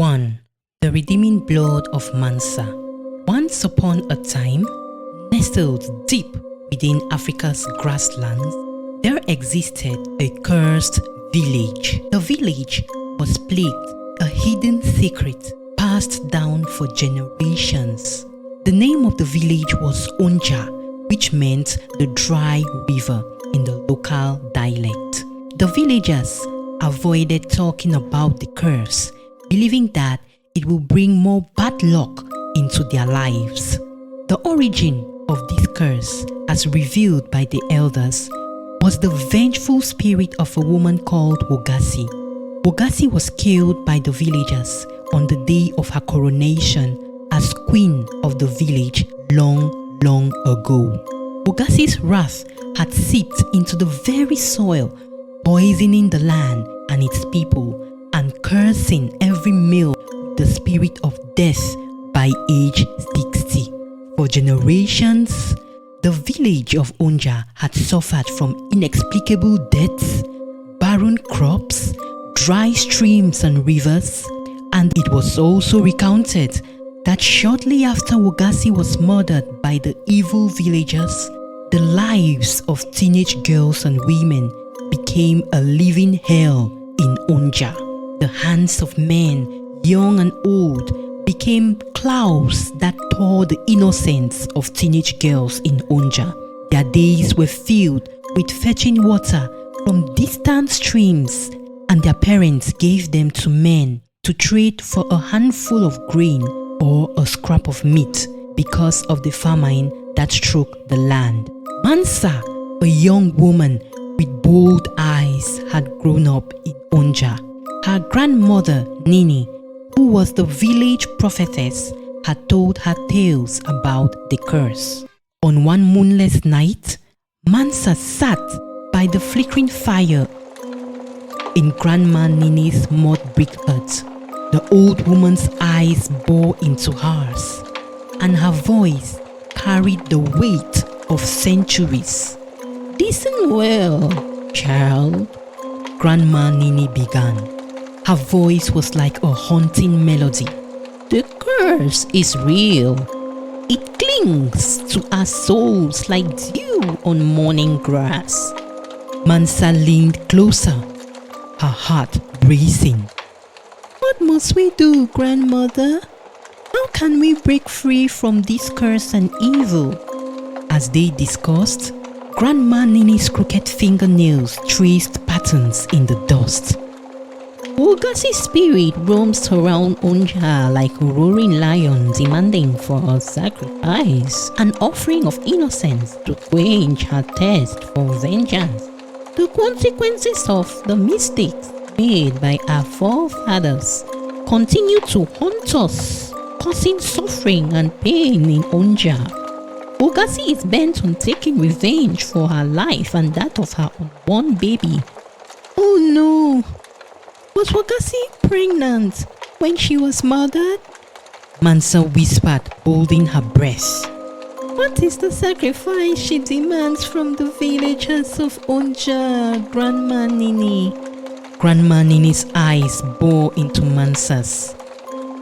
1. The redeeming blood of Mansa. Once upon a time, nestled deep within Africa's grasslands, there existed a cursed village. The village was plagued, a hidden secret passed down for generations. The name of the village was Onja, which meant the dry river in the local dialect. The villagers avoided talking about the curse, believing that it will bring more bad luck into their lives. The origin of this curse, as revealed by the elders, was the vengeful spirit of a woman called Wogasi. Wogasi was killed by the villagers on the day of her coronation as queen of the village long ago. Wogasi's wrath had seeped into the very soil, poisoning the land and its people, and cursing every male with the spirit of death by age 60. For generations, the village of Onja had suffered from inexplicable deaths, barren crops, dry streams and rivers, and it was also recounted that shortly after Wogasi was murdered by the evil villagers, the lives of teenage girls and women became a living hell in Onja. The hands of men, young and old, became clouds that tore the innocence of teenage girls in Onja. Their days were filled with fetching water from distant streams, and their parents gave them to men to trade for a handful of grain or a scrap of meat because of the famine that struck the land. Mansa, a young woman with bold eyes, had grown up in Onja. Her grandmother, Nini, who was the village prophetess, had told her tales about the curse. On one moonless night, Mansa sat by the flickering fire in Grandma Nini's mud brick hut. The old woman's eyes bore into hers, and her voice carried the weight of centuries. "Listen well, child," Grandma Nini began. Her voice was like a haunting melody. "The curse is real. It clings to our souls like dew on morning grass." Mansa leaned closer, her heart racing. "What must we do, grandmother? How can we break free from this curse and evil?" As they discussed, Grandma Nini's crooked fingernails traced patterns in the dust. "Wogasi's spirit roams around Onja like a roaring lion, demanding for a sacrifice, an offering of innocence to quench her thirst for vengeance. The consequences of the mistakes made by our forefathers continue to haunt us, causing suffering and pain in Onja. Wogasi is bent on taking revenge for her life and that of her unborn baby." "Oh no! Was Wogasi pregnant when she was murdered?" Mansa whispered, holding her breath. "What is the sacrifice she demands from the villagers of Onja, Grandma Nini?" Grandma Nini's eyes bore into Mansa's.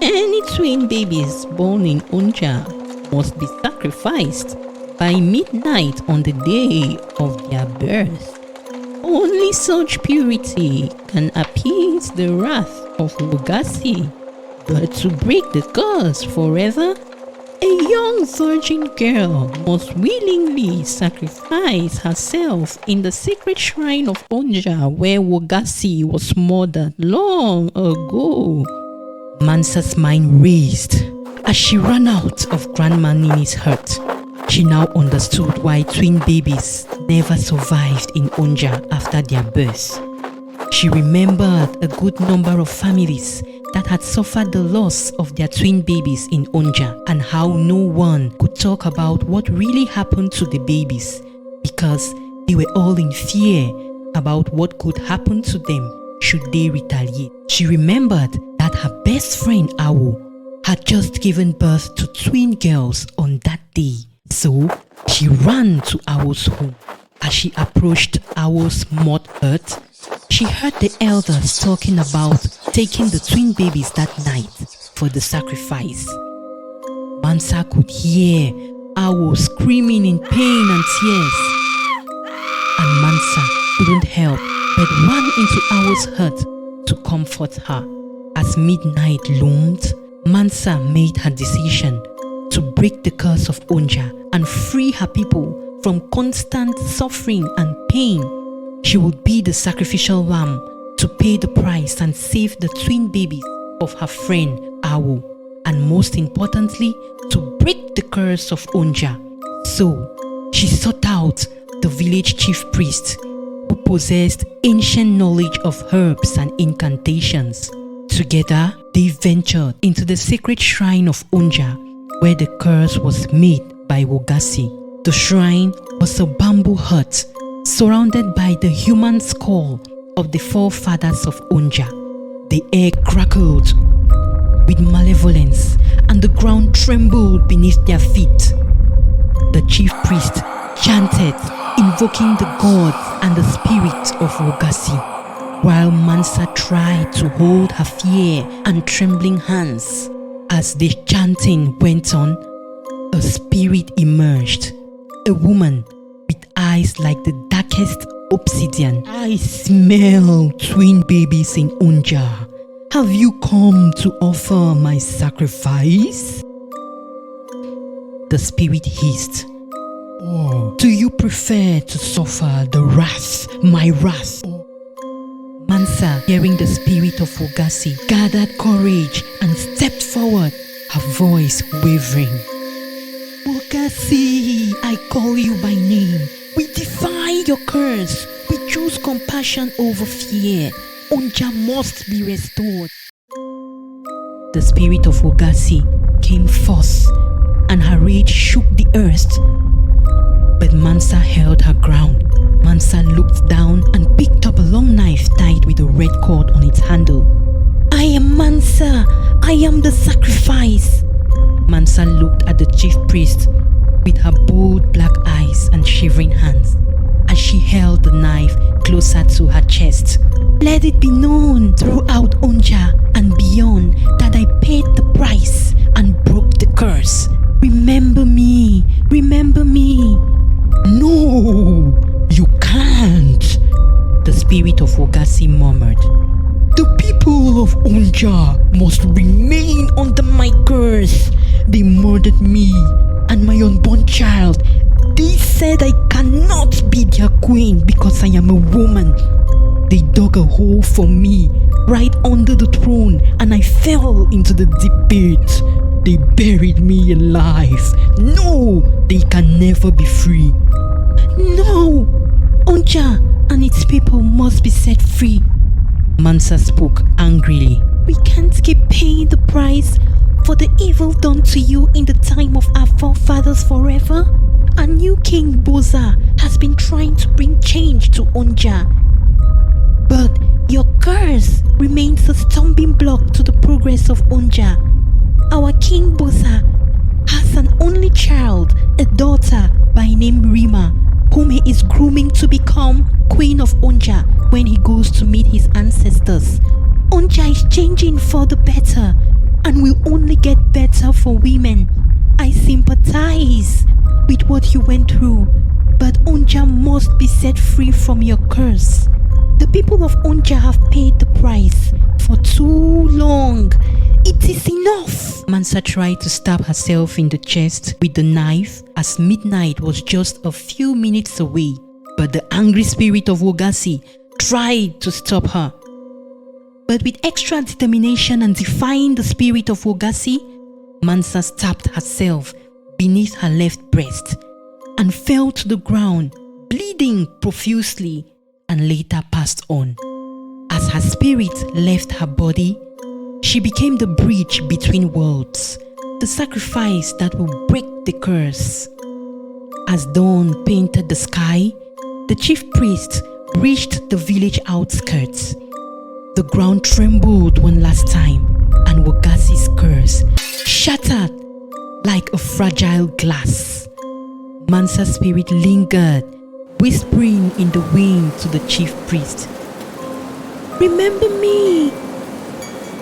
"Any twin babies born in Onja must be sacrificed by midnight on the day of their birth. Only such purity can appease the wrath of Wogasi. But to break the curse forever, a young virgin girl must willingly sacrifice herself in the sacred shrine of Onja where Wogasi was murdered long ago." Mansa's mind raced as she ran out of Grandma Nini's hut. She now understood why twin babies never survived in Onja after their birth. She remembered a good number of families that had suffered the loss of their twin babies in Onja, and how no one could talk about what really happened to the babies because they were all in fear about what could happen to them should they retaliate. She remembered that her best friend Awo had just given birth to twin girls on that day. So she ran to Awo's home. As she approached Awo's mud hut, she heard the elders talking about taking the twin babies that night. for the sacrifice. Mansa could hear Awo screaming in pain and tears, and Mansa couldn't help but run into Awo's hut to comfort her. As midnight loomed, Mansa made her decision to break the curse of Onja and free her people from constant suffering and pain. She would be the sacrificial lamb to pay the price and save the twin babies of her friend Awo, and most importantly, to break the curse of Onja. So, she sought out the village chief priest who possessed ancient knowledge of herbs and incantations. Together, they ventured into the sacred shrine of Onja, where the curse was made by Wogasi. The shrine was a bamboo hut surrounded by the human skull of the forefathers of Onja. The air crackled with malevolence and the ground trembled beneath their feet. The chief priest chanted, invoking the gods and the spirit of Wogasi, while Mansa tried to hold her fear and trembling hands. As the chanting went on, a spirit emerged, a woman with eyes like the darkest obsidian. "I smell twin babies in Onja. Have you come to offer my sacrifice?" The spirit hissed, "Or do you prefer to suffer the wrath, my wrath?" Mansa, hearing the spirit of Wogasi, gathered courage and stepped forward, her voice wavering. "Wogasi, I call you by name. We defy your curse. We choose compassion over fear. Onja must be restored." The spirit of Wogasi came forth, and her rage shook the earth. But Mansa held her ground. Mansa looked down and picked up a long knife tied with a red cord on its handle. "I am Mansa. I am the sacrifice." Mansa looked at the chief priest with her bold black eyes and shivering hands as she held the knife closer to her chest. "Let it be known throughout Onja and beyond that I paid the price and broke the curse. Remember me, remember me." "No, you can't," the spirit of Wogasi murmured. "The people of Onja must remain under my curse. They murdered me and my unborn child. They said I cannot be their queen because I am a woman. They dug a hole for me right under the throne and I fell into the deep pit. They buried me alive. No, they can never be free." "No, Onja and its people must be set free." Mansa spoke angrily. "We can't keep paying the price for the evil done to you in the time of our forefathers forever. A new king, Boza, has been trying to bring change to Onja. But your curse remains a stumbling block to the progress of Onja. Our king, Boza, has an only child, a daughter by name Rima, whom he is grooming to become queen of Onja when he goes to meet his ancestors. Onja is changing for the better and will only get better for women. I sympathize with what you went through, but Onja must be set free from your curse. The people of Onja have paid the price for too long. It is enough." Mansa tried to stab herself in the chest with the knife as midnight was just a few minutes away, but the angry spirit of Wogasi tried to stop her. But with extra determination and defying the spirit of Wogasi, Mansa stabbed herself beneath her left breast and fell to the ground, bleeding profusely, and later passed on. As her spirit left her body, she became the bridge between worlds, the sacrifice that will break the curse. As dawn painted the sky, the chief priest reached the village outskirts. The ground trembled one last time, and Wogasi's curse shattered like a fragile glass. Mansa's spirit lingered, whispering in the wind to the chief priest, "Remember me,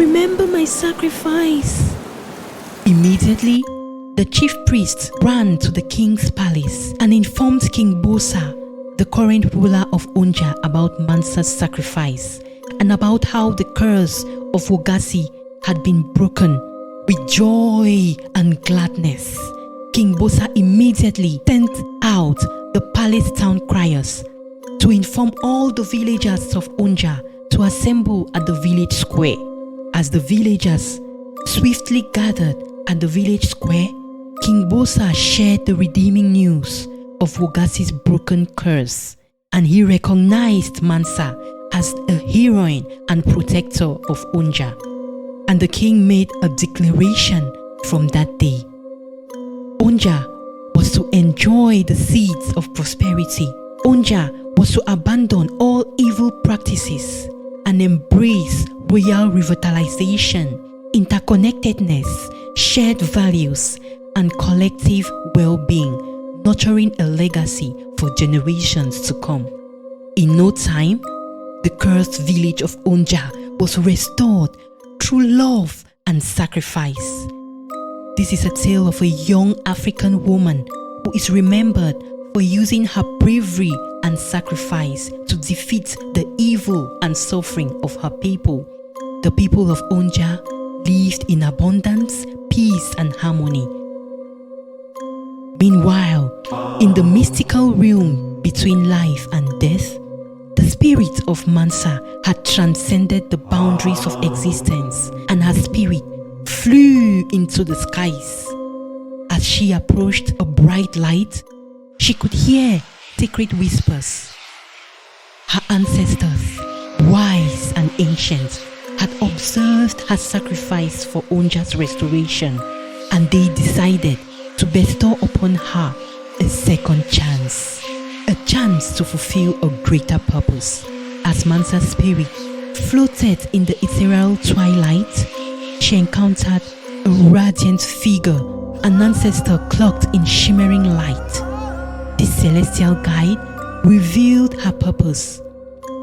Remember my sacrifice." Immediately, the chief priest ran to the king's palace and informed King Bosa, the current ruler of Onja, about Mansa's sacrifice and about how the curse of Wogasi had been broken. With joy and gladness, King Bosa immediately sent out the palace town criers to inform all the villagers of Onja to assemble at the village square. As the villagers swiftly gathered at the village square, King Bosa shared the redeeming news of Wogasi's broken curse, and he recognized Mansa as a heroine and protector of Onja. And the king made a declaration from that day. Onja was to enjoy the seeds of prosperity. Onja was to abandon all evil practices and embrace royal revitalization, interconnectedness, shared values, and collective well-being, nurturing a legacy for generations to come. In no time, the cursed village of Onja was restored through love and sacrifice. This is a tale of a young African woman who is remembered for using her bravery and sacrifice to defeat the evil and suffering of her people. The people of Onja lived in abundance, peace, and harmony. Meanwhile, in the mystical realm between life and death, the spirit of Mansa had transcended the boundaries of existence, and her spirit flew into the skies. As she approached a bright light, she could hear sacred whispers. Her ancestors, wise and ancient, had observed her sacrifice for Onja's restoration, and they decided to bestow upon her a second chance, a chance to fulfill a greater purpose. As Mansa's spirit floated in the ethereal twilight, she encountered a radiant figure, an ancestor cloaked in shimmering light. This celestial guide revealed her purpose: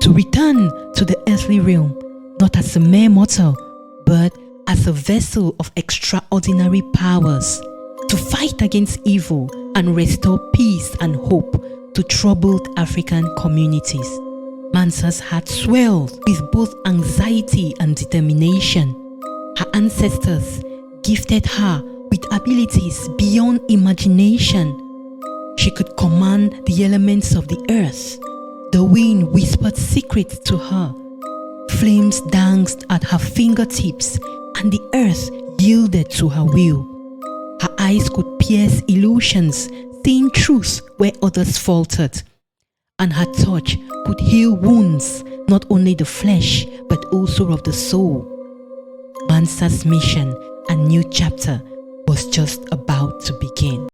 to return to the earthly realm, not as a mere mortal, but as a vessel of extraordinary powers, to fight against evil and restore peace and hope to troubled African communities. Mansa's heart swelled with both anxiety and determination. Her ancestors gifted her with abilities beyond imagination. She could command the elements of the earth. The wind whispered secrets to her. Flames danced at her fingertips, and the earth yielded to her will. Her eyes could pierce illusions, seeing truth where others faltered. And her touch could heal wounds, not only the flesh, but also of the soul. Mansa's mission and new chapter was just about to begin.